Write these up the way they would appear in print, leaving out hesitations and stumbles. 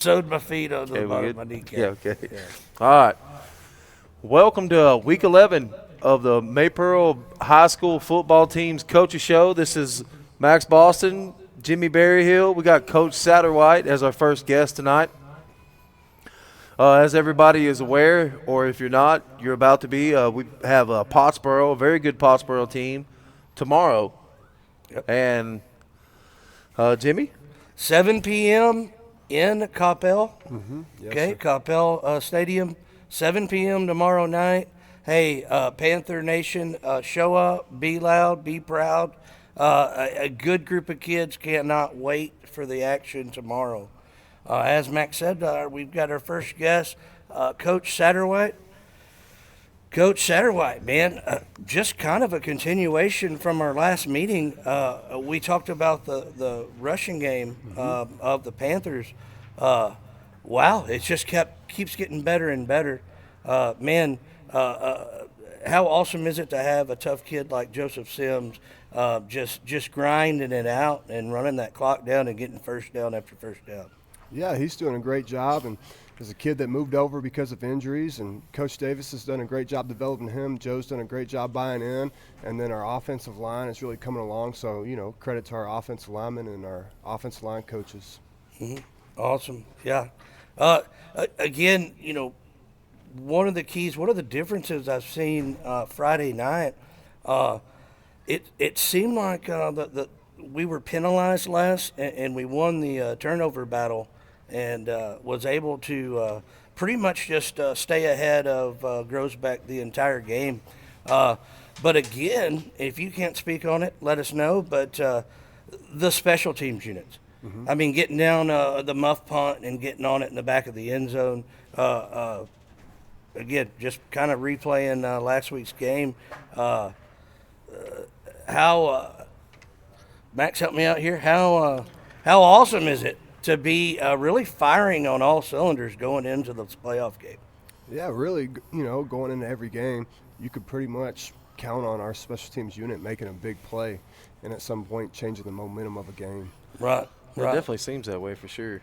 sewed my feet on the Okay, we bottom good? of my kneecap. Yeah, okay. Yeah. All right. Welcome to week 11 of the Maypearl High School football team's coaches show. This is Max Boston, Jimmy Berryhill. We got Coach Satterwhite as our first guest tonight. As everybody is aware, or if you're not, you're about to be, we have Pottsboro, a very good Pottsboro team, tomorrow. Yep. And Jimmy? 7 p.m. in Coppell. Yes, Okay, sir. Coppell Stadium. 7 p.m. tomorrow night. Hey, Panther Nation, show up, be loud, be proud. A good group of kids cannot wait for the action tomorrow. As Max said, we've got our first guest, Coach Satterwhite. Coach Satterwhite, man, just kind of a continuation from our last meeting. We talked about the rushing game of the Panthers. Wow, it just keeps getting better and better. Man, how awesome is it to have a tough kid like Joseph Sims just grinding it out and running that clock down and getting first down after first down? Yeah, he's doing a great job, and as a kid that moved over because of injuries, and Coach Davis has done a great job developing him. Joe's done a great job buying in, and then our offensive line is really coming along. So, credit to our offensive linemen and our offensive line coaches. Awesome, yeah. Again, one of the keys, one of the differences I've seen Friday night, it seemed like that we were penalized less, and we won the turnover battle, and was able to pretty much just stay ahead of Grosbeck the entire game. But again, if you can't speak on it, let us know. But the special teams units, I mean, getting down the muff punt and getting on it in the back of the end zone. Again, just kind of replaying last week's game. How Max, help me out here. How awesome is it to be really firing on all cylinders going into the playoff game? Yeah, really, going into every game, you could pretty much count on our special teams unit making a big play and at some point changing the momentum of a game. Right. It definitely seems that way for sure.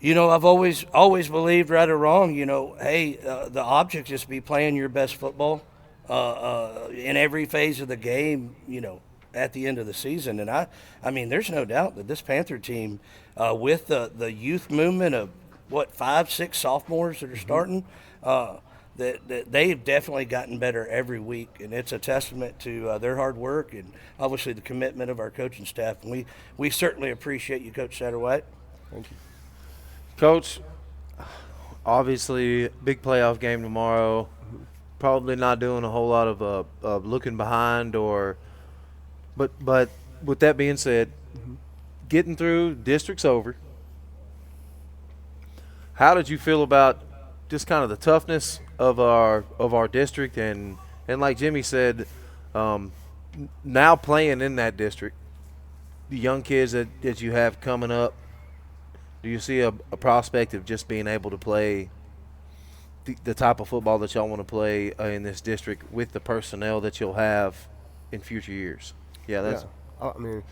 I've always believed, right or wrong, hey, the object is to be playing your best football in every phase of the game, at the end of the season. And I mean, there's no doubt that this Panther team, with the youth movement of, 5, 6 sophomores that are starting, that they've definitely gotten better every week. And it's a testament to their hard work and obviously the commitment of our coaching staff. And we certainly appreciate you, Coach Satterwhite. Thank you. Coach, obviously, big playoff game tomorrow. Probably not doing a whole lot of looking behind, but with that being said, getting through, district's over. How did you feel about just kind of the toughness of our district and like Jimmy said, now playing in that district, the young kids that you have coming up? Do you see a prospect of just being able to play the type of football that y'all want to play in this district with the personnel that you'll have in future years? Yeah. I mean,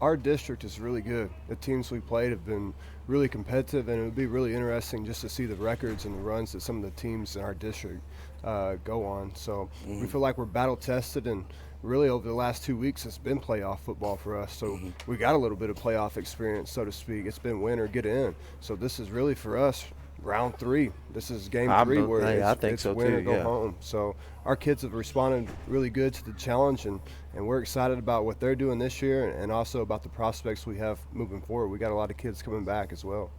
our district is really good. The teams we played have been really competitive, and it would be really interesting just to see the records and the runs that some of the teams in our district go on. So we feel like we're battle tested, and really over the last 2 weeks it's been playoff football for us. So we got a little bit of playoff experience, so to speak. It's been win or get in. So this is really for us round 3. This is game 3 where I think it's so win too, or go yeah. home. So our kids have responded really good to the challenge, and we're excited about what they're doing this year and also about the prospects we have moving forward. We got a lot of kids coming back as well.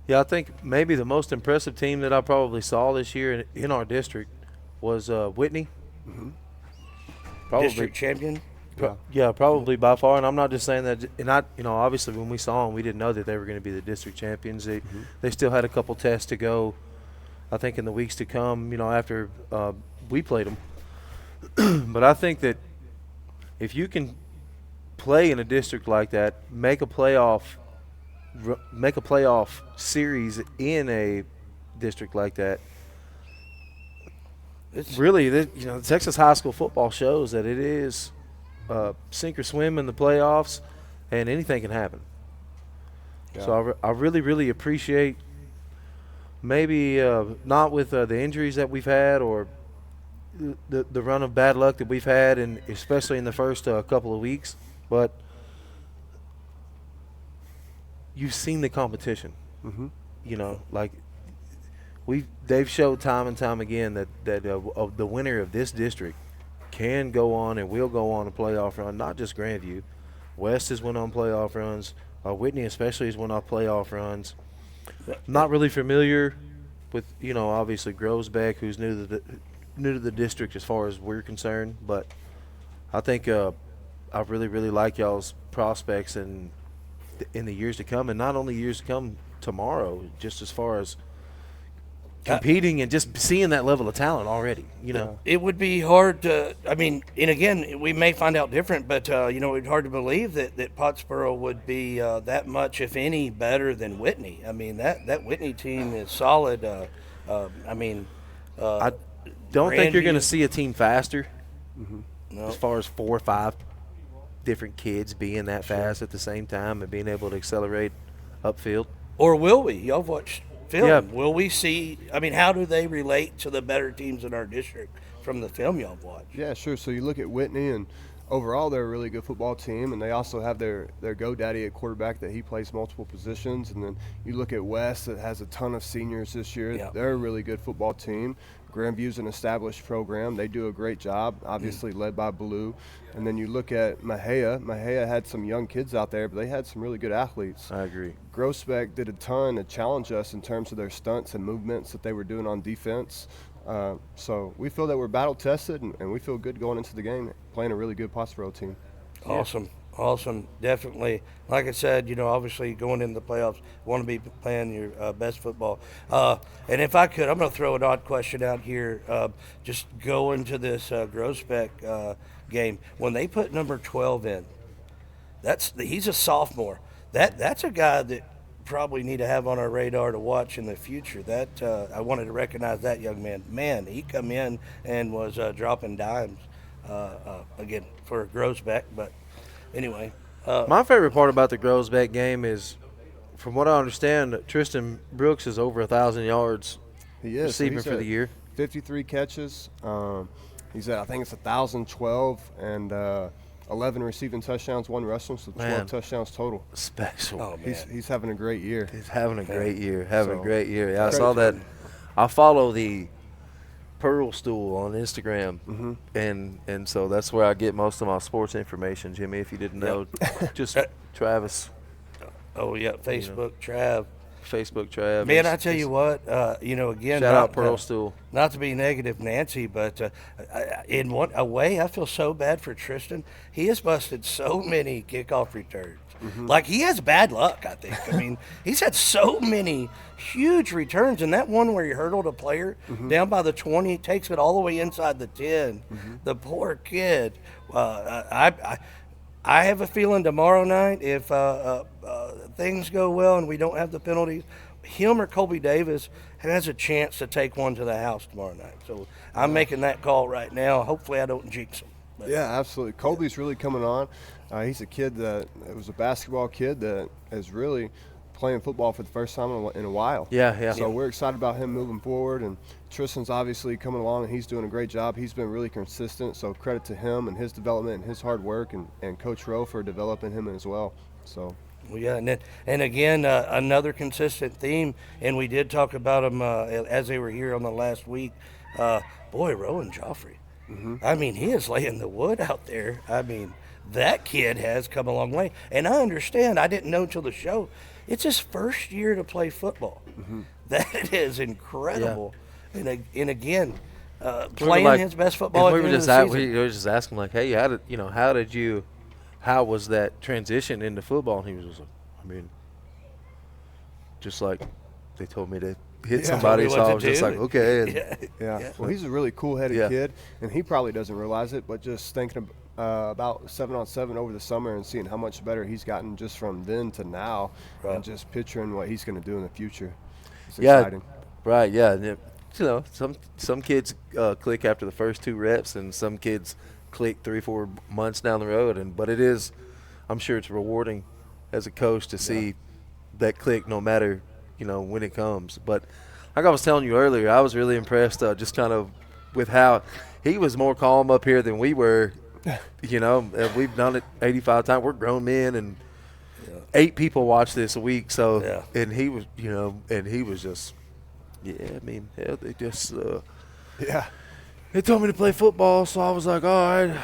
Yeah, I think maybe the most impressive team that I probably saw this year in our district was Whitney. Probably, District champion. yeah, probably by far. And I'm not just saying that. And obviously when we saw them, we didn't know that they were going to be the district champions. They still had a couple tests to go, I think, in the weeks to come. After we played them. But I think that if you can play in a district like that, make a playoff series in a district like that, it's really, the Texas high school football shows that it is sink or swim in the playoffs, and anything can happen. Yeah. So I really, really appreciate maybe not with the injuries that we've had or the run of bad luck that we've had, and especially in the first couple of weeks, but you've seen the competition. Mm-hmm. You know, like they've showed time and time again that the winner of this district can go on and will go on a playoff run. Not just Grandview, West has went on playoff runs. Whitney especially has went off playoff runs. Not really familiar with, you know, obviously Grosbeck, who's new to the district as far as we're concerned, but I think I really, really like y'all's prospects in the years to come, and not only years to come tomorrow, just as far as competing and just seeing that level of talent already, you know. It would be hard to, I mean, and again, we may find out different, but, you know, it's hard to believe that Pottsboro would be that much, if any, better than Whitney. I mean, that Whitney team is solid. I mean, I don't think you're going to Grandview- see a team faster No. as far as 4 or 5 different kids being that fast at the same time and being able to accelerate upfield. Or will we? Y'all watched film. Yeah. Will we see? I mean, how do they relate to the better teams in our district from the film y'all watched? Yeah, sure. So you look at Whitney, and overall they're a really good football team, and they also have their GoDaddy at quarterback that he plays multiple positions. And then you look at West that has a ton of seniors this year. Yeah. They're a really good football team. Grandview's an established program. They do a great job, obviously led by Blue. And then you look at Mahia. Mahia had some young kids out there, but they had some really good athletes. I agree. Grossbeck did a ton to challenge us in terms of their stunts and movements that they were doing on defense. So we feel that we're battle tested, and we feel good going into the game, playing a really good Pottsboro team. Awesome, definitely. Like I said, you know, obviously going into the playoffs, want to be playing your best football. And if I could, I'm going to throw an odd question out here. Just go into this Grossbeck game. When they put number 12 in, he's a sophomore. That's a guy that probably need to have on our radar to watch in the future. That I wanted to recognize that young man. Man, he come in and was dropping dimes again for Grossbeck. But anyway, My favorite part about the Grosbeck game is, from what I understand, Tristan Brooks is over 1,000 yards He is. So receiving he's for the at year. 53 catches. He's at, I think it's 1,012 and 11 receiving touchdowns, 1 rushing, so 12 Man. touchdowns total. Special. oh man, He's having a great year. He's having a great year. So, Yeah, I credit saw to that. him. I follow the Pearl Stool on Instagram, Mm-hmm. and so that's where I get most of my sports information, Jimmy, if you didn't know. Just Travis, oh yeah, Facebook, Trav. Facebook Trav. Man, I tell you what, you know, again, Shout out not, Pearl Stool. not to be negative, Nancy, but in a way, I feel so bad for Tristan. He has busted so many kickoff returns. Like, he has bad luck, I think. I mean, he's had so many huge returns, and that one where he hurdled a player down by the 20, takes it all the way inside the 10. The poor kid. I have a feeling tomorrow night, if things go well and we don't have the penalties, him or Colby Davis has a chance to take one to the house tomorrow night. So I'm making that call right now. Hopefully I don't jinx him. But Yeah, absolutely. Colby's really coming on. He's a kid that was a basketball kid that is really playing football for the first time in a while. Yeah. So we're excited about him moving forward, and Tristan's obviously coming along, and he's doing a great job. He's been really consistent, so credit to him and his development and his hard work, and Coach Rowe for developing him as well. So well, yeah, and again, another consistent theme, and we did talk about them as they were here on the last week. Boy, Rowan Joffrey. I mean, he is laying the wood out there. I mean, that kid has come a long way. And I understand, I didn't know until the show, it's his first year to play football. That is incredible. And again, playing his best football at we the were end just of the season. we were just asking, like, hey, how was that transition into football? And he was just like, I mean, just like they told me to hit somebody, Told me so what I to was just do. like, okay. And yeah. Well, he's a really cool-headed Yeah. kid, and he probably doesn't realize it, but just thinking about 7-on-7 over the summer and seeing how much better he's gotten just from then to now, and just picturing what he's going to do in the future. It's exciting. Right, yeah. And you know, some kids click after the first 2 reps, and some kids click 3-4 months down the road. But it is, I'm sure it's rewarding as a coach to see that click no matter, when it comes. But like I was telling you earlier, I was really impressed just kind of with how he was more calm up here than we were. We've done it 85 times. We're grown men, and 8 people watch this a week. So, and he was, just, they just, they told me to play football. So I was like, all right,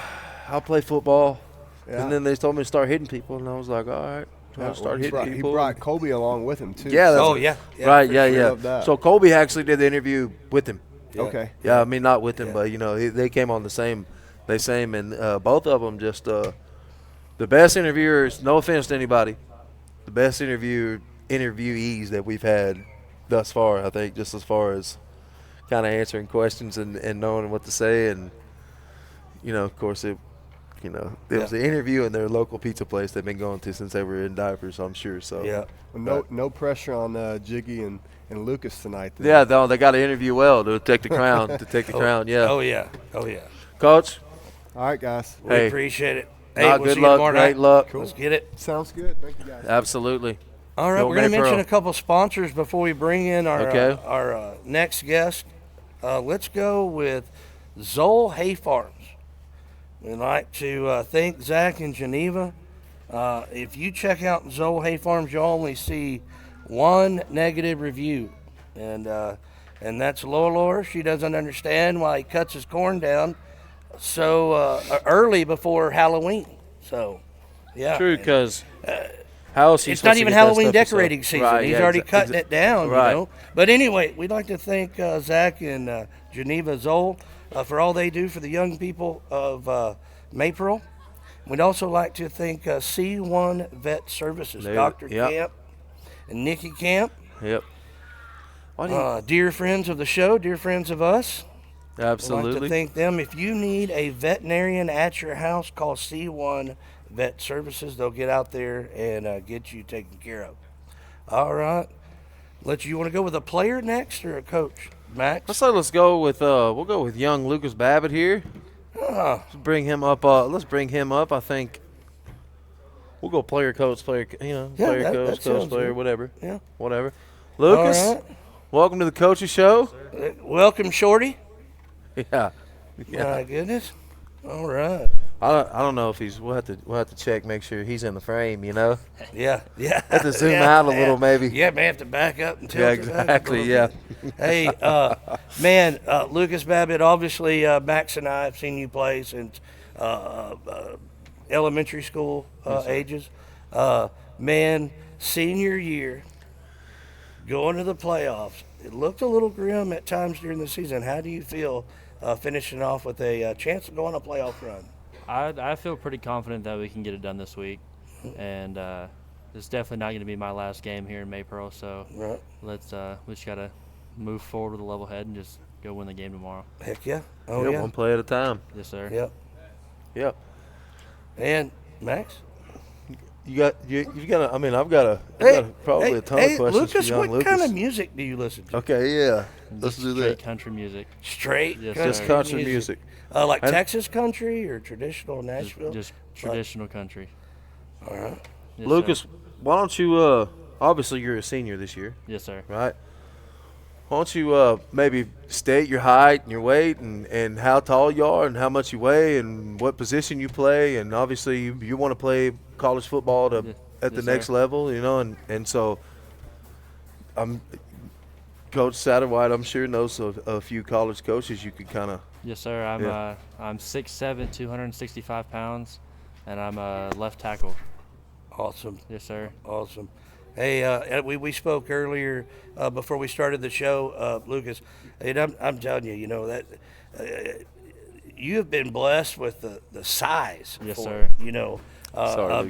I'll play football. Yeah. And then they told me to start hitting people, and I was like, all right. Start hitting people. He brought Colby along with him too. Yeah. Right. Yeah. Sure. So Colby actually did the interview with him. Yeah. Okay. Yeah, I mean not with him, but they came on the same, and both of them just the best interviewers. No offense to anybody, the best interviewees that we've had thus far. I think just as far as kind of answering questions and knowing what to say, and of course it was an interview in their local pizza place they've been going to since they were in diapers, I'm sure. So well, no pressure on Jiggy and Lucas tonight. Then. Yeah, no, they got to interview well to take the crown. Yeah. Oh yeah. Coach. All right, guys. We appreciate it. Hey, we'll good luck. Great luck. Cool. Let's get it. Sounds good. Thank you, guys. Absolutely. All right, we're going to mention a couple sponsors before we bring in our next guest. Let's go with Zoll Hay Farms. We'd like to thank Zach in Geneva. If you check out Zoll Hay Farms, you'll only see one negative review, and that's Lola. She doesn't understand why he cuts his corn down so early before Halloween. So, yeah. True, because how else? It's not even Halloween decorating season. Right, He's already cutting it down, right. But anyway, we'd like to thank Zach and Geneva Zoll for all they do for the young people of Maypearl. We'd also like to thank C1 Vet Services, Dr. Camp and Nikki Camp. Yep. Dear friends of the show, dear friends of us. Absolutely. We'd like to thank them. If you need a veterinarian at your house, call C1 Vet Services. They'll get out there and get you taken care of. All right. You want to go with a player next or a coach, Max? Let's go with we'll go with young Lucas Babbitt here. Let's bring him up. I think we'll go player, coach, player. Coach, player, good. Whatever. Yeah. Whatever. Lucas, welcome to the coaching show. Welcome, Shorty. Yeah. My goodness. All right. I don't know if he's. We'll have to check, make sure he's in the frame. Yeah. Have to zoom out a little, maybe. Yeah, may have to back up and tilt. Yeah, exactly. Yeah. Hey, man, Lucas Babbitt. Obviously, Max and I have seen you play since elementary school ages. Man, senior year, going to the playoffs. It looked a little grim at times during the season. How do you feel finishing off with a chance to go on a playoff run? I feel pretty confident that we can get it done this week, and it's definitely not going to be my last game here in Maypearl. So we just got to move forward with a level head and just go win the game tomorrow. Heck yeah! Yeah. One play at a time. Yes, sir. Yep. And Max, I've got probably a ton of questions Lucas, for young Lucas. What kind of music do you listen to? Okay, yeah. Let's do that. Straight country music. Straight Just country music. Like Texas country or traditional Nashville? Just traditional country. All right. Yes, Lucas, sir. why don't you obviously you're a senior this year. Yes, sir. Right? Why don't you maybe state your height and your weight and how tall you are and how much you weigh and what position you play, and obviously you want to play college football at the next level, and so Coach Satterwhite, I'm sure, knows a few college coaches you could kind of. Yes, sir. I'm 6'7", 265 pounds, and I'm a left tackle. Awesome. Yes, sir. Awesome. Hey, we spoke earlier before we started the show, Lucas, and I'm telling you, that you have been blessed with the size. Yes, sir.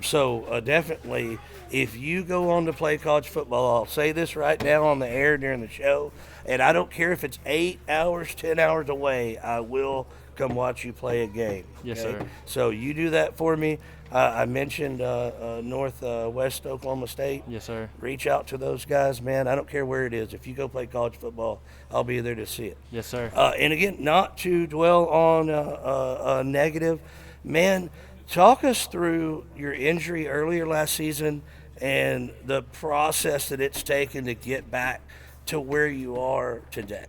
So definitely, if you go on to play college football, I'll say this right now on the air during the show, and I don't care if it's 8 hours, 10 hours away, I will come watch you play a game. Yes, sir. So you do that for me. I mentioned Northwest Oklahoma State. Yes, sir. Reach out to those guys, man. I don't care where it is. If you go play college football, I'll be there to see it. Yes, sir. And again, not to dwell on a negative, man. Talk us through your injury earlier last season and the process that it's taken to get back to where you are today.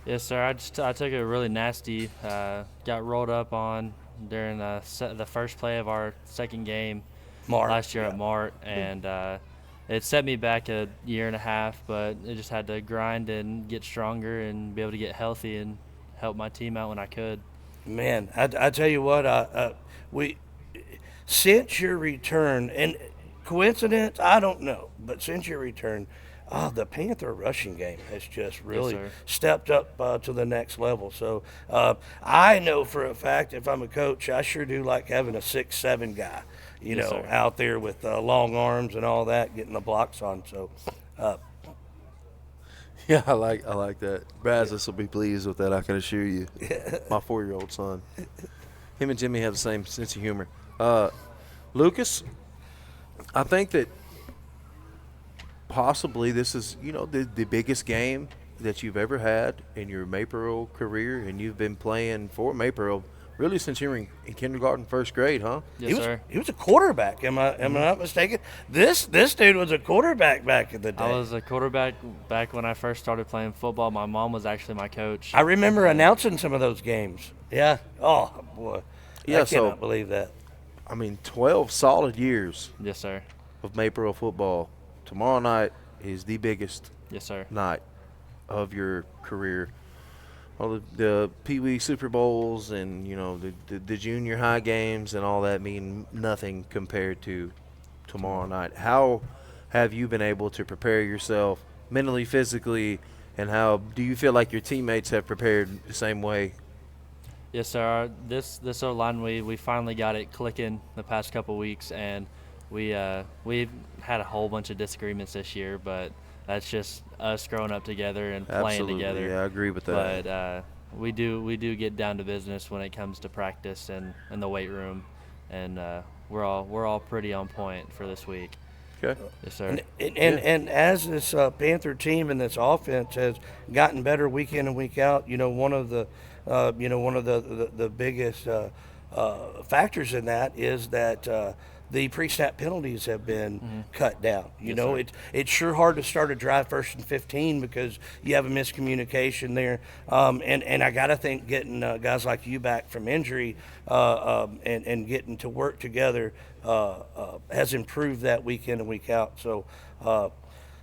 Yes, sir. I took a really nasty, got rolled up on during the first play of our second game last year at Mart, and it set me back a year and a half, but I just had to grind and get stronger and be able to get healthy and help my team out when I could. Man, I tell you what, since your return, and coincidence, I don't know, but since your return, the Panther rushing game has just really stepped up to the next level. So I know for a fact, if I'm a coach, I sure do like having a 6'7" guy, out there with long arms and all that, getting the blocks on. So. Yeah, I like that. Brazos will be pleased with that, I can assure you. My 4-year-old son. Him and Jimmy have the same sense of humor. Lucas, I think that possibly this is, the biggest game that you've ever had in your Maypearl career, and you've been playing for Maypearl really since you were in kindergarten, first grade, huh? Yes, sir. He was a quarterback. Am I not mistaken? This dude was a quarterback back in the day. I was a quarterback back when I first started playing football. My mom was actually my coach. I remember announcing some of those games. Yeah. Oh, boy. Yeah, I cannot believe that. 12 solid years Yes, sir. of Maypearl football. Tomorrow night is the biggest Yes, sir. night of your career. All the Pee Wee Super Bowls and the junior high games and all that mean nothing compared to tomorrow night. How have you been able to prepare yourself mentally, physically, and how do you feel like your teammates have prepared the same way? Yes, sir. This O-line, we finally got it clicking the past couple weeks, and we've had a whole bunch of disagreements this year, but that's just us growing up together and playing together. Yeah, I agree with that. But we do get down to business when it comes to practice and the weight room, and we're all pretty on point for this week. Okay. Yes, sir. And as this Panther team and this offense has gotten better week in and week out, one of the biggest factors in that is that the pre-snap penalties have been cut down. It's sure hard to start a drive 1st and 15 because you have a miscommunication there. And I got to think getting guys like you back from injury and getting to work together has improved that week in and week out. So,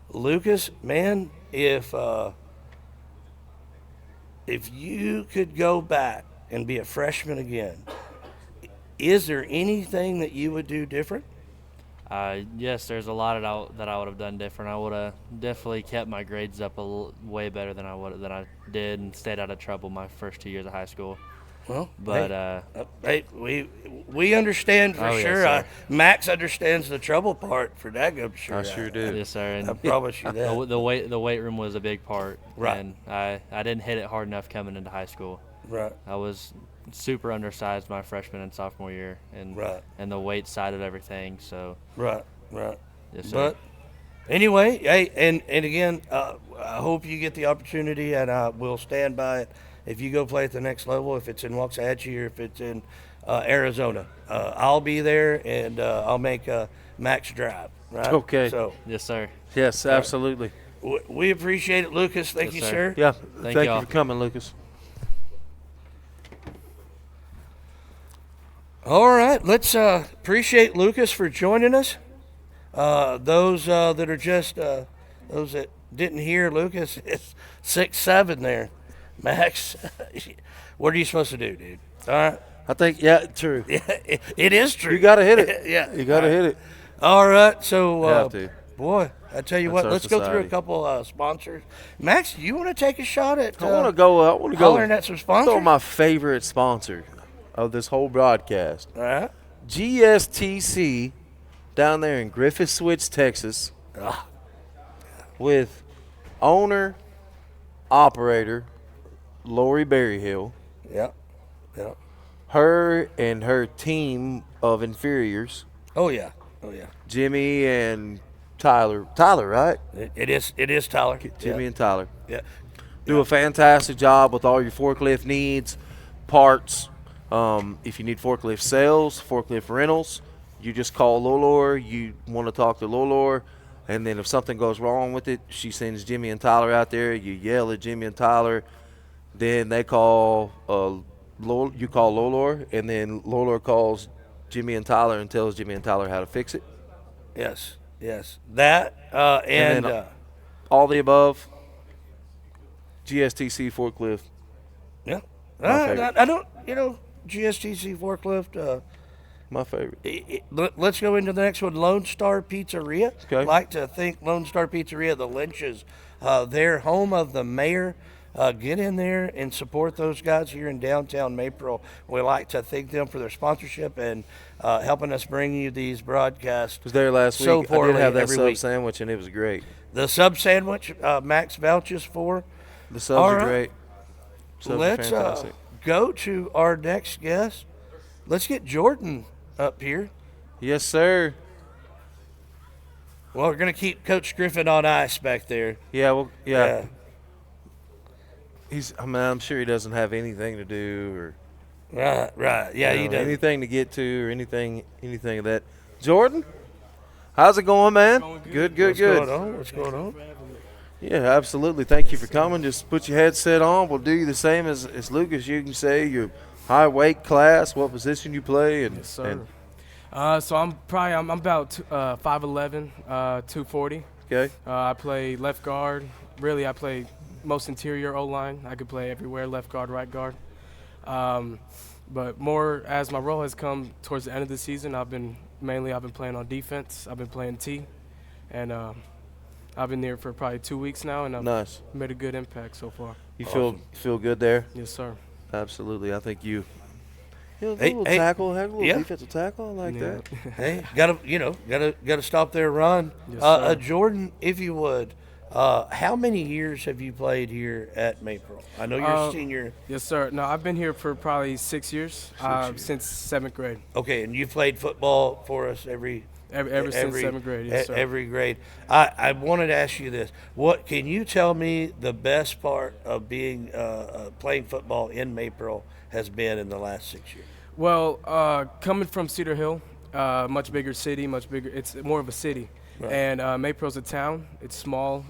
Lucas, man, if you could go back and be a freshman again, is there anything that you would do different? Yes, there's a lot that I would have done different. I would have definitely kept my grades up way better than I did, and stayed out of trouble my first 2 years of high school. Well, but we understand for sure. Yes, Max understands the trouble part for that. I'm sure. I sure do. Yes, sir. And I promise you that. the weight room was a big part. Right. And I didn't hit it hard enough coming into high school. Right. I was super undersized my freshman and sophomore year, and and the weight side of everything. So. Right. Yes, sir. But anyway, hey, and again, I hope you get the opportunity, and we'll stand by it. If you go play at the next level, if it's in Waxahachie or if it's in Arizona, I'll be there, and I'll make Max drive. Right? Okay. So yes, sir. Yes, absolutely. we appreciate it, Lucas. Thank you, sir. Yeah. Thank Thank y'all. you for coming, Lucas. All right, let's appreciate Lucas for joining us. Those that are just those that didn't hear Lucas, it's 6'7" there. Max, what are you supposed to do, dude? All right. I think, true. Yeah, it is true. You got to hit it. Yeah. You got to hit it. All right, so Have to. boy, I tell you what, our let's go through a society. couple sponsors. Max, you want to take a shot at? I want to go hollering at some sponsors. throw my favorite sponsor of this whole broadcast. All right. GSTC down there in Griffith Switch, Texas, with owner, operator, Lori Berryhill. Yeah. Her and her team of inferiors, Oh yeah. Jimmy and Tyler. Tyler, right? It is Tyler. Jimmy and Tyler. Yeah. Do a fantastic job with all your forklift needs, parts. If you need forklift sales, forklift rentals, You just call Lolor. You want to talk to Lolor. And then if something goes wrong with it, she sends Jimmy and Tyler out there. You yell at Jimmy and Tyler. Then they call you call Lolor, and then Lolor calls Jimmy and Tyler and tells Jimmy and Tyler how to fix it. Yes. That And then, all the above. GSTC forklift. yeah. My favorite. I don't. GSTC forklift. My favorite. Let's go into the next one. Lone Star Pizzeria. Okay. Like to thank Lone Star Pizzeria, the Lynches. They're home of the mayor. Get in there and support those guys here in downtown Maypearl. We like to thank them for their sponsorship and helping us bring you these broadcasts. Was there last so week. I poorly did have that every sub week. sandwich, and it was great. The sub sandwich, Max vouches for. The subs All are right. great. Subs are Let's fantastic. go to our next guest. Let's get Jordan up here. Yes, sir. Well, we're going to keep Coach Griffin on ice back there. Yeah, well, yeah. I'm sure he doesn't have anything to do or Right. Yeah, he does. anything to get to or anything of that. Jordan, how's it going, man? Good. What's going on? Yeah, absolutely. Thank you for coming. Just put your headset on. We'll do you the same as Lucas. You can say your high weight class, what position you play, and Yes, sir. So I'm about 5'11", 240. Okay. I play left guard. Really, I play most interior O-line. I could play everywhere, left guard, right guard. But more as my role has come towards the end of the season, I've been playing on defense. I've been playing T, and I've been there for probably 2 weeks now, and I've Nice. made a good impact so far. You feel good there? Yes, sir. Absolutely. I think you. A little Hey, tackle, had a little yeah. defensive tackle. I like Yeah. that. Hey, gotta stop their run. Yes, sir. Jordan, if you would, how many years have you played here at Maypearl? I know you're a senior. Yes, sir. No, I've been here for probably 6 years, since 7th grade. Okay, and you played football for us every Since 7th grade, yes, sir. Every grade. I wanted to ask you this: what can you tell me the best part of being playing football in Maypearl has been in the last 6 years? Well, coming from Cedar Hill, much bigger city, it's more of a city. Right. And Maypearl's a town. It's small.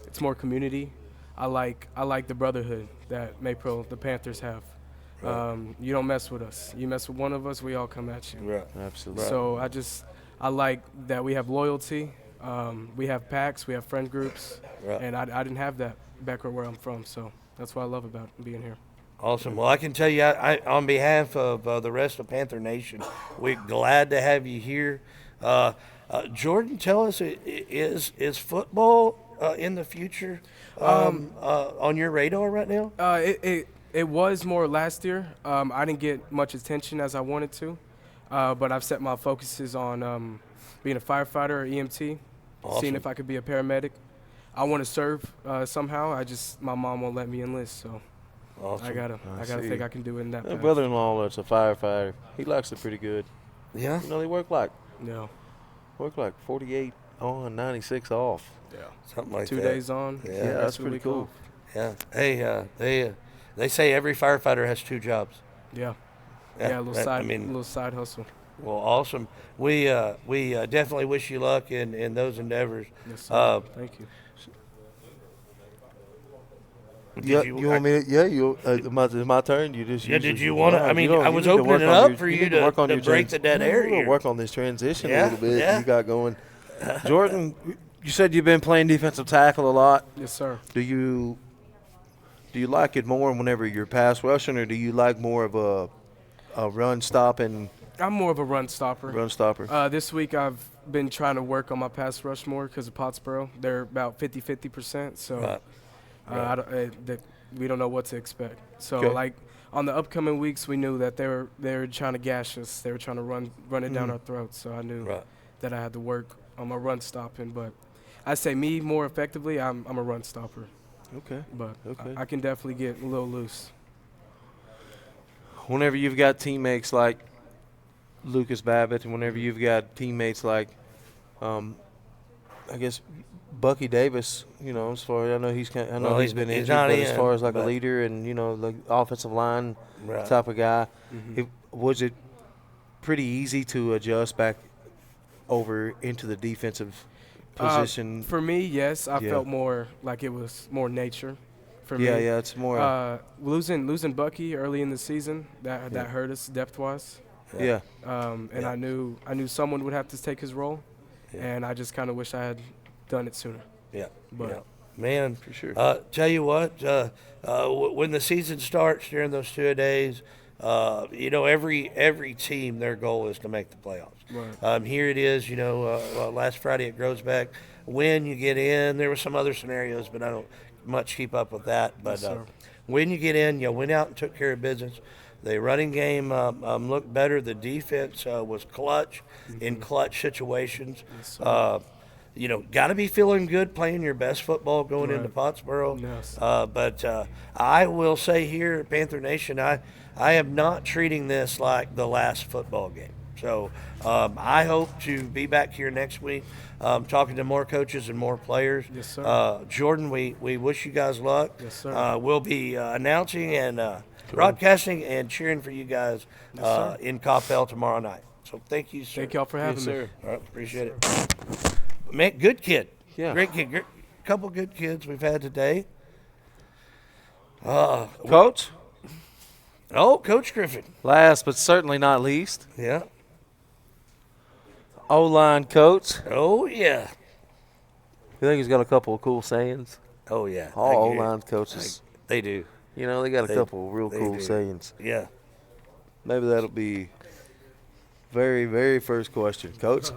It's more community. I like the brotherhood that Maypearl, the Panthers have. Right. You don't mess with us. You mess with one of us, we all come at you. Right. Absolutely. So I like that we have loyalty. We have packs. We have friend groups. Right. And I didn't have that back where I'm from. So that's what I love about being here. Awesome. Well, I can tell you, I on behalf of the rest of Panther Nation, we're glad to have you here. Jordan, tell us, is football in the future on your radar right now? It was more last year. I didn't get much attention as I wanted to, but I've set my focuses on being a firefighter or EMT, Awesome. seeing if I could be a paramedic. I want to serve somehow. My mom won't let me enlist, so Awesome. I gotta see. think I can do it in that My path. brother-in-law that's a firefighter. He likes it pretty good. Yeah. They work like No, 48 on, 96 off. Something like 2 that. days on. Yeah, Yeah, rest that's of the pretty week cool. off. Yeah. Hey, they say every firefighter has 2 jobs. Yeah, Yeah, a little that- side, I mean- little side hustle. Well, awesome. We definitely wish you luck in those endeavors. Yes, sir. Thank you. Yeah, you- you want me to? Yeah, you. My turn. You just. Yeah, usually- did you want to? I mean, you I was need to opening work it on up your- for you you need to work on to your break the dead air You need here. to work on this transition Yeah, a little bit. yeah. You got going. Jordan, you said you've been playing defensive tackle a lot. Yes, sir. Do you like it more whenever you're pass rushing, or do you like more of a run stopping I'm more of a run stopper. run stopper? This week I've been trying to work on my pass rush more because of Pottsboro. They're about 50%. So Right. we don't know what to expect. So Okay. like on the upcoming weeks, we knew that they were trying to gash us. They were trying to run it down our throats. So I knew Right. that I had to work on my run stopping. But I say me more effectively, I'm a run stopper. Okay. But Okay. I can definitely get a little loose. Whenever you've got teammates like Lucas Babbitt, and whenever you've got teammates like, I guess Bucky Davis, as far as I know, Well, he's been he's injured, not but as in, far as like a but- leader and like offensive line Right. type of guy, Mm-hmm. pretty easy to adjust back over into the defensive position? For me, yes. I Yeah. felt more like it was more nature for me. Yeah, it's more. Losing Bucky early in the season, that hurt us depth-wise. Yeah. And I knew someone would have to take his role, and I just kind of wish I had done it sooner. Yeah. But yeah. Man, For sure. Tell you what, when the season starts during those 2-a-days, every team, their goal is to make the playoffs. Right. Here it is, last Friday at Grosbeck, when you get in, there were some other scenarios, but I don't much keep up with that. But sir. when you get in, you went out and took care of business. The running game looked better. The defense was clutch in clutch situations. Yes, sir. Got to be feeling good playing your best football going into Pottsboro. Yes. But I will say here at Panther Nation, I am not treating this like the last football game. So I hope to be back here next week talking to more coaches and more players. Yes, sir. Jordan, we wish you guys luck. Yes, sir. We'll be announcing and broadcasting and cheering for you guys in Coppell tomorrow night. So thank you, sir. Thank y'all for having me. All right, appreciate it. Man, good kid. Yeah. Great kid. Couple good kids we've had today. Coach, Coach Griffin. last but certainly not least, Yeah. O-line coach. Oh, yeah. You think he's got a couple of cool sayings? Oh, yeah. All I get it. O-line coaches, They do. they got a They- couple of real they cool do. sayings. Yeah. Maybe that'll be very, very first question, Coach.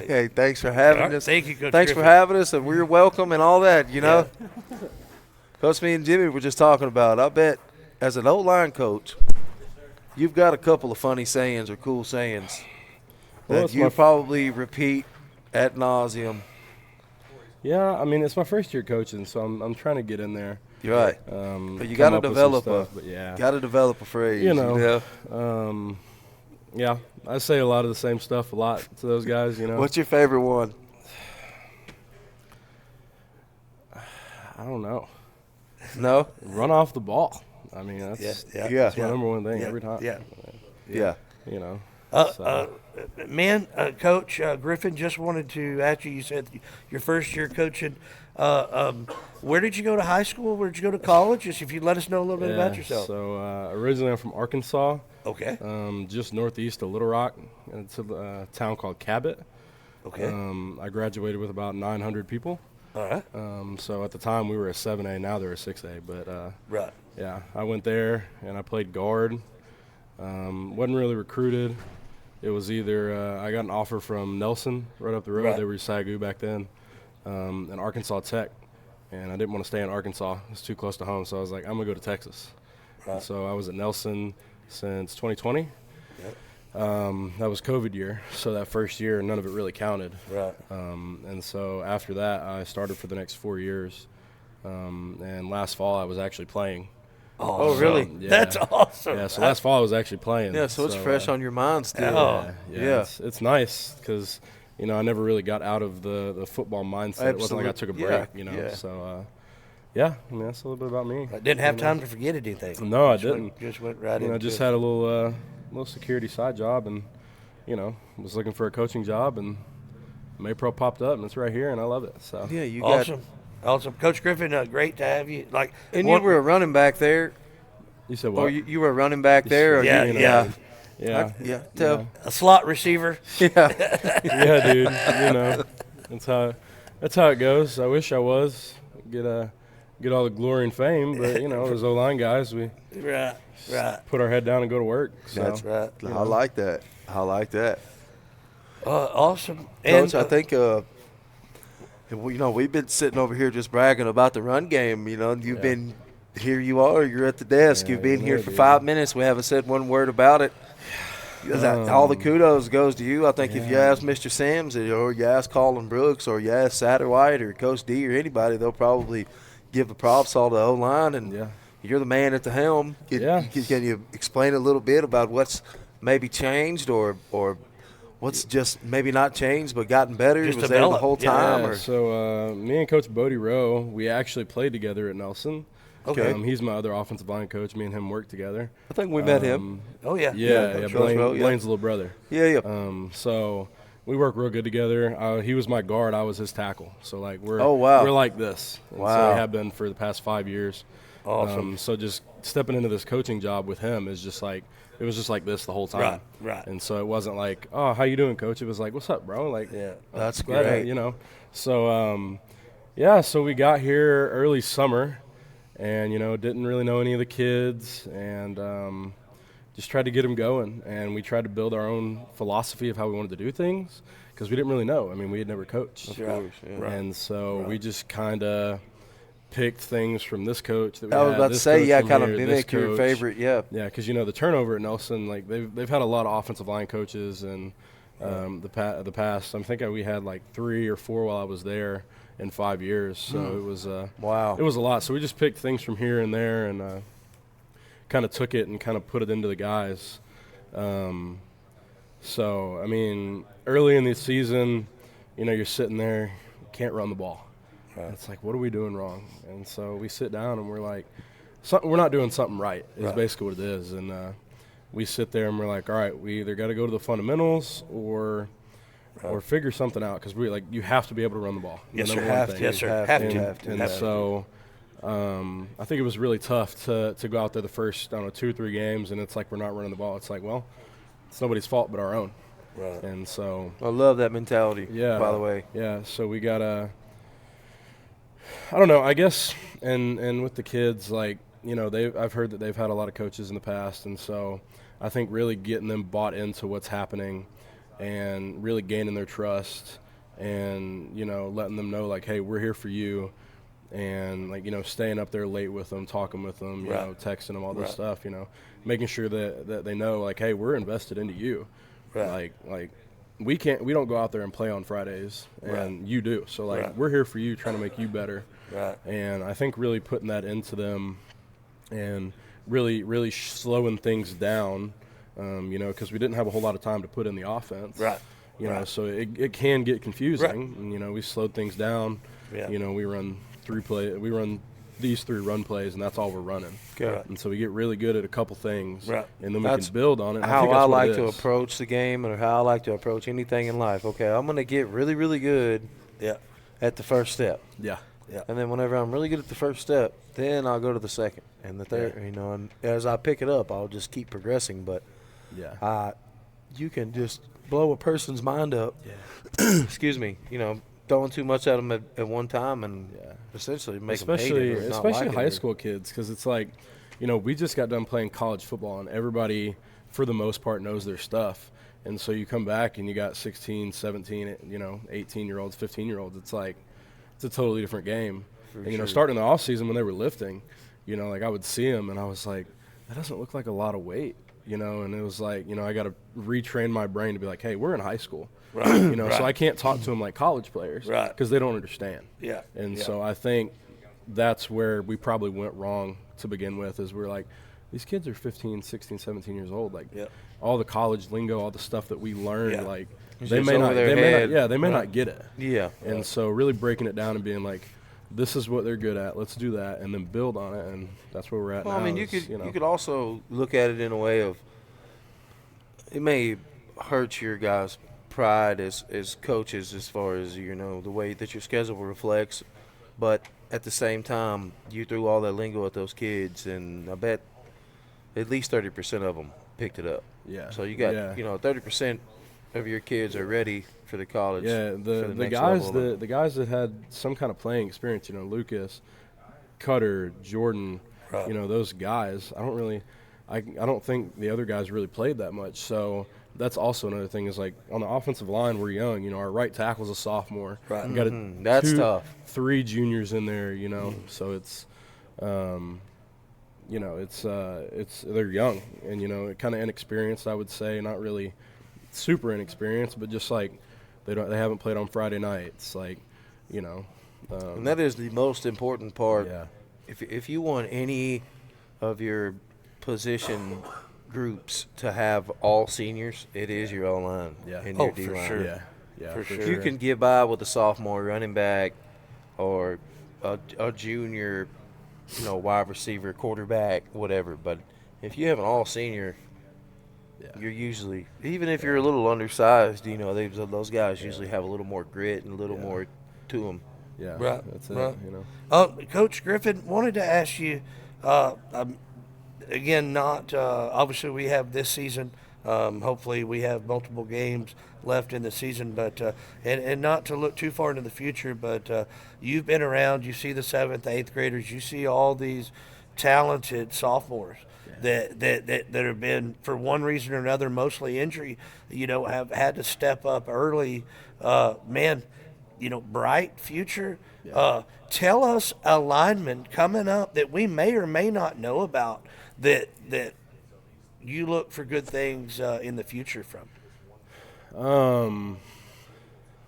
Hey, thanks for having us. Thank you, Coach Thanks for Griffin. having us, and we're welcome and all that, Coach, me and Jimmy were just talking about, I bet as an O-line coach, you've got a couple of funny sayings or cool sayings Well, that it's you my- probably repeat ad nauseum. Yeah, I mean, it's my first year coaching, so I'm trying to get in there. You're right. But you got to develop got to develop a phrase. Yeah, I say a lot of the same stuff a lot to those guys. What's your favorite one? I don't know. No? Run off the ball. I mean, that's Yeah. my number one thing Yeah. every time. Yeah. Coach Griffin, just wanted to ask you, you said your first year coaching. Where did you go to high school? Where did you go to college? Just if you let us know a little bit about yourself. So originally I'm from Arkansas, Okay. just northeast of Little Rock. It's a town called Cabot. Okay. I graduated with about 900 people. All right. So at the time we were a 7A, now they're a 6A. But Right. yeah, I went there and I played guard. Wasn't really recruited. It was either I got an offer from Nelson right up the road. Right. They were SAGU back then, and Arkansas Tech. And I didn't want to stay in Arkansas. It's too close to home. So I was like, I'm going to go to Texas. Right. And so I was at Nelson since 2020. Yep. That was COVID year. So that first year, none of it really counted. Right. And so after that, I started for the next 4 years. And last fall, I was actually playing. Oh, really? Yeah. That's awesome. Yeah, so last fall I was actually playing. Yeah, so it's fresh on your mind still. Oh. Yeah. It's nice because, I never really got out of the football mindset. It wasn't like I took a break, Yeah. So, I mean, that's a little bit about me. I didn't have time to forget anything. No, I Just didn't. went- Just went right I into just it. had a little security side job and, was looking for a coaching job and Maypearl popped up and it's right here and I love it. So Yeah, you Awesome. Awesome. Coach Griffin, great to have you. And you were a running back there, You said or what? you were a running back there? Or Yeah, you, yeah. Yeah. Tell. a slot receiver. Yeah, dude. That's how it goes. I wish I was get all the glory and fame, but as O-line guys, we Right. put our head down and go to work. So. That's right. I like that. Awesome. Coach, I think we've been sitting over here just bragging about the run game. You've been here. You're at the desk. Yeah, You've been here for dude. 5 minutes. We haven't said one word about it. All the kudos goes to you. I think if you ask Mr. Sims or you ask Colin Brooks or you ask Satterwhite or Coach D or anybody, they'll probably give the props all to O-line. And you're the man at the helm. Can you explain a little bit about what's maybe changed or what's just maybe not changed but gotten better? Just Was there the developed. whole time? Or? So me and Coach Bodie Rowe, we actually played together at Nelson. Okay. He's my other offensive line coach. Me and him work together. I think we met him. Oh, yeah. Yeah, Coach Blaine, Roosevelt, yeah. Blaine's little brother. Yeah. So we work real good together. He was my guard. I was his tackle. So, like, we're like this. And Wow. So we have been for the past 5 years. Awesome. So just stepping into this coaching job with him is just like, it was just like this the whole time. Right. And so it wasn't like, oh, how you doing, coach? It was like, what's up, bro? Like, Yeah. That's glad, great. you know. So, so we got here early summer and, didn't really know any of the kids and just tried to get them going. And we tried to build our own philosophy of how we wanted to do things because we didn't really know. I mean, we had never coached. Of course, yeah. And so we just kind of picked things from this coach that we I was had, about to this say, coach yeah, from kind of here, this mimic your coach. favorite, yeah. Yeah, because the turnover at Nelson, like they've had a lot of offensive line coaches, and the past. I'm thinking we had like 3 or 4 while I was there in 5 years. So it was Wow. it was a lot. So we just picked things from here and there, and kind of took it and kind of put it into the guys. So I mean, early in the season, you're sitting there, you can't run the ball. Right. It's like, what are we doing wrong? And so we sit down and we're like, we're not doing something right is basically what it is. And we sit there and we're like, all right, we either got to go to the fundamentals or figure something out because you have to be able to run the ball. Yes, The sir. number one Have thing. to. Yes, sir. Have to. And so I think it was really tough to go out there the first, 2 or 3 games, and it's like we're not running the ball. It's like, well, it's nobody's fault but our own. Right. And so I love that mentality, yeah, by the way. Yeah, so we got to I don't know, I guess and with the kids, like, I've heard that they've had a lot of coaches in the past, and so I think really getting them bought into what's happening and really gaining their trust and, letting them know, like, hey, we're here for you, and, like, staying up there late with them, talking with them, texting them, all this stuff, making sure that they know, like, hey, we're invested into you. Like we don't go out there and play on Fridays, and you do. So, like, we're here for you, trying to make you better. Right. And I think really putting that into them and really slowing things down, because we didn't have a whole lot of time to put in the offense. Right. So it can get confusing. And, we slowed things down. Yeah. We run these 3 run plays, and that's all we're running. Okay. And so we get really good at a couple things, Right. and then we That's can build on it. And How think I that's what like it to is. approach the game or how I like to approach anything in life. Okay, I'm going to get really, really good Yeah. at the first step. Yeah. And then whenever I'm really good at the first step, then I'll go to the second and the third. And as I pick it up, I'll just keep progressing. But you can just blow a person's mind up. Yeah. Excuse me. Throwing too much at them at one time and essentially make them hate it or not like it. high school kids, because it's like, we just got done playing college football, and everybody, for the most part, knows their stuff. And so you come back and you got 16, 17, 18-year-olds, 15-year-olds. It's like it's a totally different game. And, starting the off season when they were lifting, like I would see them and I was like, that doesn't look like a lot of weight, and it was like, I got to retrain my brain to be like, hey, we're in high school. Right. So I can't talk to them like college players because they don't understand. Yeah. And so I think that's where we probably went wrong to begin with, is we're like, these kids are 15, 16, 17 years old. Like all the college lingo, all the stuff that we learned, like they may not get it. Yeah. And so really breaking it down and being like, this is what they're good at. Let's do that, and then build on it, and that's where we're at now. I mean, you could also look at it in a way of it may hurt your guys' pride as coaches as far as, the way that your schedule reflects, but at the same time, you threw all that lingo at those kids, and I bet at least 30% of them picked it up. Yeah. So you got 30% of your kids are ready for the college. Yeah, the guys that had some kind of playing experience, Lucas, Cutter, Jordan, those guys. I don't think the other guys really played that much. So that's also another thing, is like on the offensive line, we're young. Our right tackle's a sophomore. Right. We got That's tough. 3 juniors in there. So it's. It's they're young and kind of inexperienced, I would say, not really super inexperienced, but just like they haven't played on Friday nights, like and that is the most important part. Yeah. If you want any of your position groups to have all seniors, it is your O-line and your D-line. For sure. Yeah, for sure. You can get by with a sophomore running back or a junior wide receiver, quarterback, whatever. But if you have an all senior, you're usually, even if you're a little undersized, those guys usually have a little more grit and a little more to them. Yeah, Right, that's it. right. Coach Griffin, wanted to ask you, again, not obviously we have this season. Hopefully we have multiple games left in the season, but and not to look too far into the future, but you've been around. You see the 7th, 8th graders. You see all these talented sophomores that have been, for one reason or another, mostly injury, have had to step up early. Bright future. Tell us a lineman coming up that we may or may not know about that you look for good things in the future from.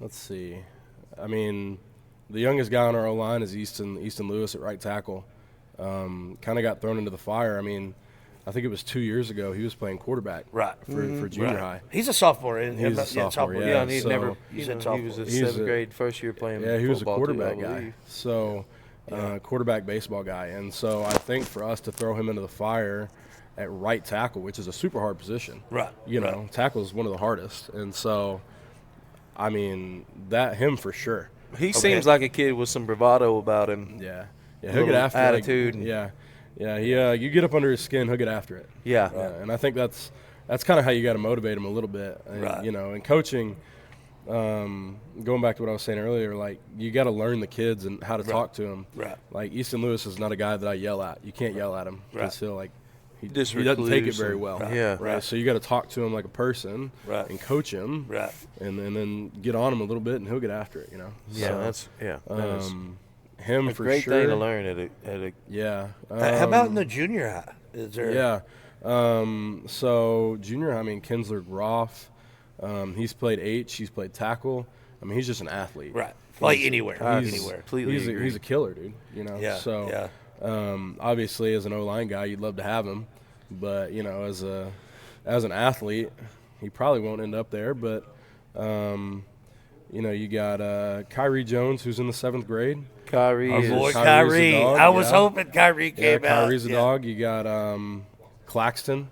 Let's see. I mean, the youngest guy on our O-line is Easton Lewis at right tackle. Kind of got thrown into the fire. I mean, I think it was 2 years ago he was playing quarterback for junior high. He's a sophomore. He's a sophomore, Yeah, and he He was a He's 7th grade first year playing football. Yeah, he was a quarterback too, I guy. believe. So, quarterback baseball guy. And so I think for us to throw him into the fire at right tackle, which is a super hard position. Right. Tackle is one of the hardest. And so, I mean, him for sure. He seems like a kid with some bravado about him. Yeah, he'll get after attitude. You get up under his skin, he'll get after it. Yeah. And I think that's kind of how you got to motivate him a little bit. And, Right. And coaching, going back to what I was saying earlier, like you got to learn the kids and how to talk to them. Right. Like Easton Lewis is not a guy that I yell at. You can't yell at him because he doesn't take it very well. Yeah. Right. So you got to talk to him like a person and coach him. Right. And then get on him a little bit and he'll get after it. Yeah. So, That is him a for great sure. thing to learn at a Yeah. How about in the junior high? Is there? Yeah. So junior high, I mean, Kinsler Groff, he's played H, he's played tackle. I mean, he's just an athlete. Right. Like anywhere. Anywhere. He's a killer, dude. Yeah. So, obviously, as an O-line guy, you'd love to have him, but as an athlete, he probably won't end up there. But you got Kyrie Jones, who's in the 7th grade. Kyrie. Our boy Kyrie's a Kyrie. dog, I was hoping Kyrie came out. Kyrie's a dog. You got Claxton,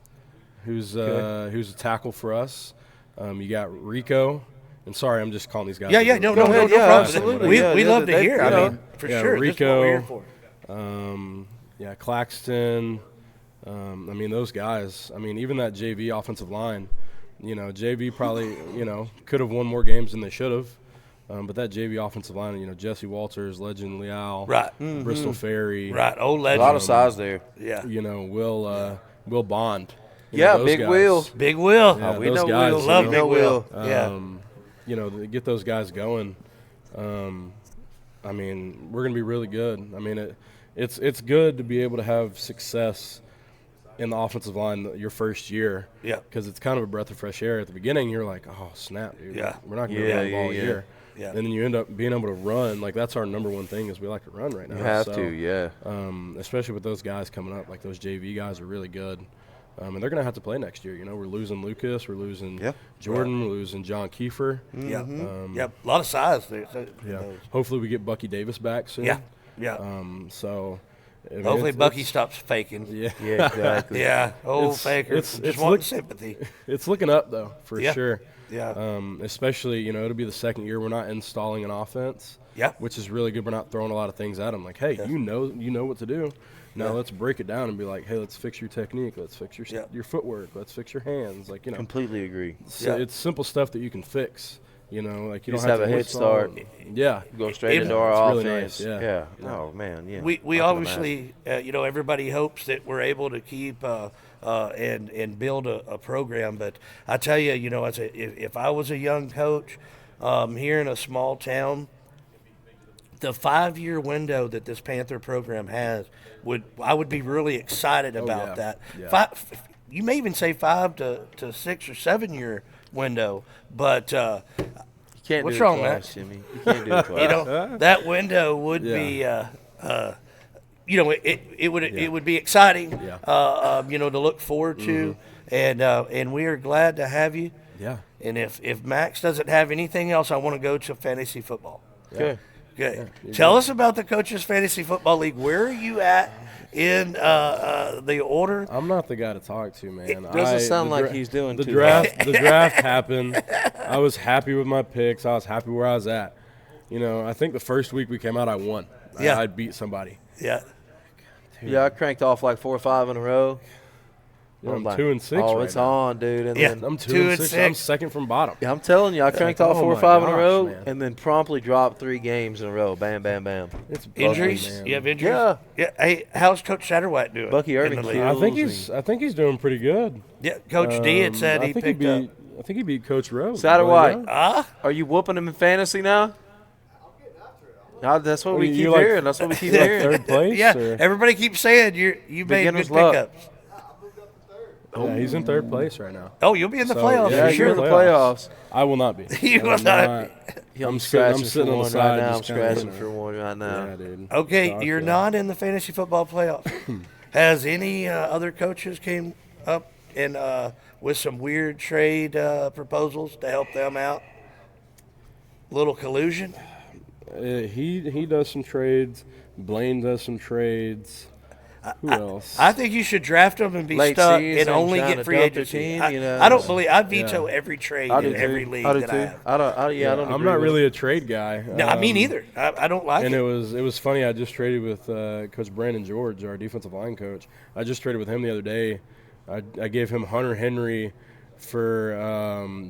who's a tackle for us. You got Rico. And sorry, I'm just calling these guys. No problem. absolutely. We love to hear. I mean, for sure. Rico. That's what we're here for. Claxton. I mean, those guys. I mean, even that JV offensive line. JV probably could have won more games than they should have. But that JV offensive line, Jesse Walters, Legend Leal, Right. Bristol Ferry, Right. Old A legend. lot of size there. Yeah. Will Bond. Yeah, those Big guys. Will. Big Will. Yeah, We those know guys, Will. Love We Big know Will. Will. To get those guys going, I mean, we're gonna be really good. I mean, it's good to be able to have success in the offensive line your first year. Yeah. Because it's kind of a breath of fresh air. At the beginning, you're like, oh, snap, dude. Yeah. We're not going to run the ball here. Yeah. And then you end up being able to run. Like, that's our number one thing is we like to run right now. You have So, to, yeah. Especially with those guys coming up. Like, those JV guys are really good. And they're going to have to play next year. We're losing Lucas. We're losing Jordan. We're losing John Kiefer. Yeah. A lot of size there. Yeah. Hopefully we get Bucky Davis back soon. Yeah. Yeah. So – I mean, Hopefully Bucky stops faking. Yeah. Yeah, exactly. Yeah. Old It's- faker. it's- Just it's wanting look- sympathy. It's looking up, though, for Yeah. sure. Yeah. Especially, it'll be the second year we're not installing an offense. Yeah. Which is really good. We're not throwing a lot of things at them. Like, hey, you know what to do. Now let's break it down and be like, hey, let's fix your technique. Let's fix your footwork. Let's fix your hands. Like, Completely agree. so it's simple stuff that you can fix. Like you Just don't have have to a head install start. Yeah. Go straight into It's our really offense. nice, yeah. Oh, man, yeah. We I can obviously, everybody hopes that we're able to keep and build a program. But I tell you, if I was a young coach here in a small town, the 5-year window that this Panther program has I would be really excited about yeah. that. Yeah. You may even say 5 to 6 or 7 year window, but You can't What's do it wrong, twice, Matt? Jimmy. You can't do it twice. that window would be. It would be exciting, to look forward to, and we are glad to have you. Yeah. And if Max doesn't have anything else, I want to go to fantasy football. Okay. Okay. Tell us about the Coaches Fantasy Football League. Where are you at in the order? I'm not the guy to talk to, man. It doesn't sound like he's doing the too draft. The draft happened. I was happy with my picks. I was happy where I was at. You know, I think the first week we came out, I won. Yeah. I beat somebody. Yeah. Yeah, I cranked off like 4 or 5 in a row. Yeah, I'm like, 2 and 6. Oh, right it's now. on, dude. And Yeah. then I'm 2 2 and and 6. 6. I'm second from bottom. I'm telling you, I cranked off Oh 4 or my 5 in a gosh, row, man. and then promptly dropped 3 games in a row. Bam, bam, bam. It's Injuries? Bucky, man. You have injuries? Yeah. Yeah. Hey, how's Coach Satterwhite doing? Bucky in Irving the league? kills. I think he's doing pretty good. Yeah. Coach D had said I he think picked beat, up. I think he beat Coach Rose. Satterwhite. Ah? Are you whooping him in fantasy now? No, that's what we keep You like- hearing. That's what we keep Like hearing. third place? Yeah. or- Everybody keeps saying you made good Beginner's luck. pickups. Yeah, he's in third place right now. Oh, you'll be in the So, playoffs Yeah, for you're in sure. the playoffs. I will not be. You I will not I'm I'm scratching sitting for on the one side, right now. I'm just kinda, scratching you for know. one right now. Yeah, dude. Okay, Sucks, you're yeah. not in the fantasy football playoffs. Has any other coaches came up and with some weird trade proposals to help them out? Little collusion? He does some trades. Blaine does some trades. Who else? I think you should draft them and be Late stuck season, and only trying get to free dump their agency. team, I, you know. I don't believe I veto every trade I do in every too. league I do that too. I have. I don't I'm agree not with really it. a trade guy. No, me neither. I don't like And it. it was funny. I just traded with Coach Brandon George, our defensive line coach. I just traded with him the other day. I gave him Hunter Henry for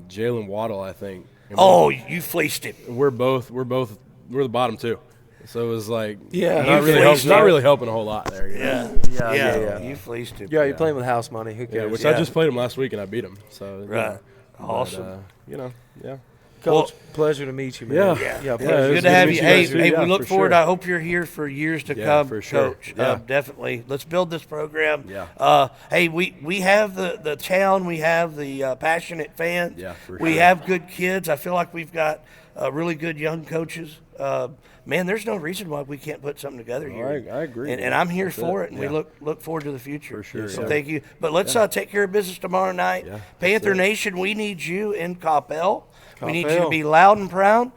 Jalen Waddle, I think. And Oh, you fleeced him. we're the bottom two. So it was like Yeah. not You really fleeced not him. really helping a whole lot there. You know? Yeah. You fleeced him. Yeah, you're playing with house money. Who Yeah, cares? which Yeah. I just played him last week and I beat him. So you Right. know. Awesome. But, you know, yeah. Coach, pleasure to meet you, man. Yeah. Yeah. Yeah, Yeah, pleasure. Good it's to have meet you. you Hey, guys too. hey, Yeah, we look for forward. sure. I hope you're here for years to Yeah, come, for sure. Coach. Yeah. Definitely. Let's build this program. Yeah. Hey, we have the town. We have the passionate fans. Yeah, for We sure. have good kids. I feel like we've got really good young coaches. Man, there's no reason why we can't put something together No, here. I agree. And I'm here That's for it. it, and we Yeah. look forward to the future. For sure, So yeah. thank you. But let's take care of business tomorrow night. Yeah, Panther that's it. Nation, we need you in Coppell. We need you to Coppell. be loud and proud.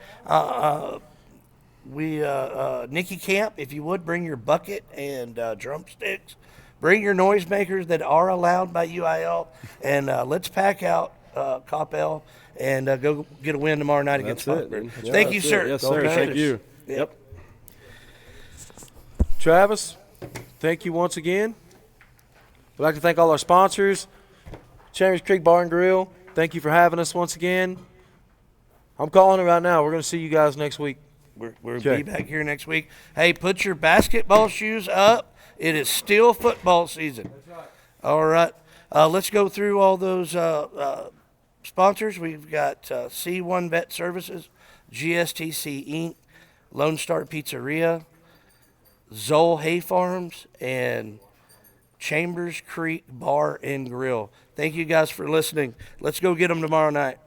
Nikki Camp, if you would, bring your bucket and drumsticks. Bring your noisemakers that are allowed by UIL, and let's pack out Coppell and go get a win tomorrow night against That's it. Foxborough. dude. Yeah, Thank you, that's sir. it. Yes, Go sir. Panthers. Thank you. Yep. Travis, thank you once again. We'd like to thank all our sponsors. Chambers Creek Bar and Grill, thank you for having us once again. I'm calling it right now. We're going to see you guys next week. We'll Okay. be back here next week. Hey, put your basketball shoes up. It is still football season. All right. Let's go through all those sponsors. We've got C1 Vet Services, GSTC Inc., Lone Star Pizzeria, Zoll Hay Farms, and Chambers Creek Bar and Grill. Thank you guys for listening. Let's go get them tomorrow night.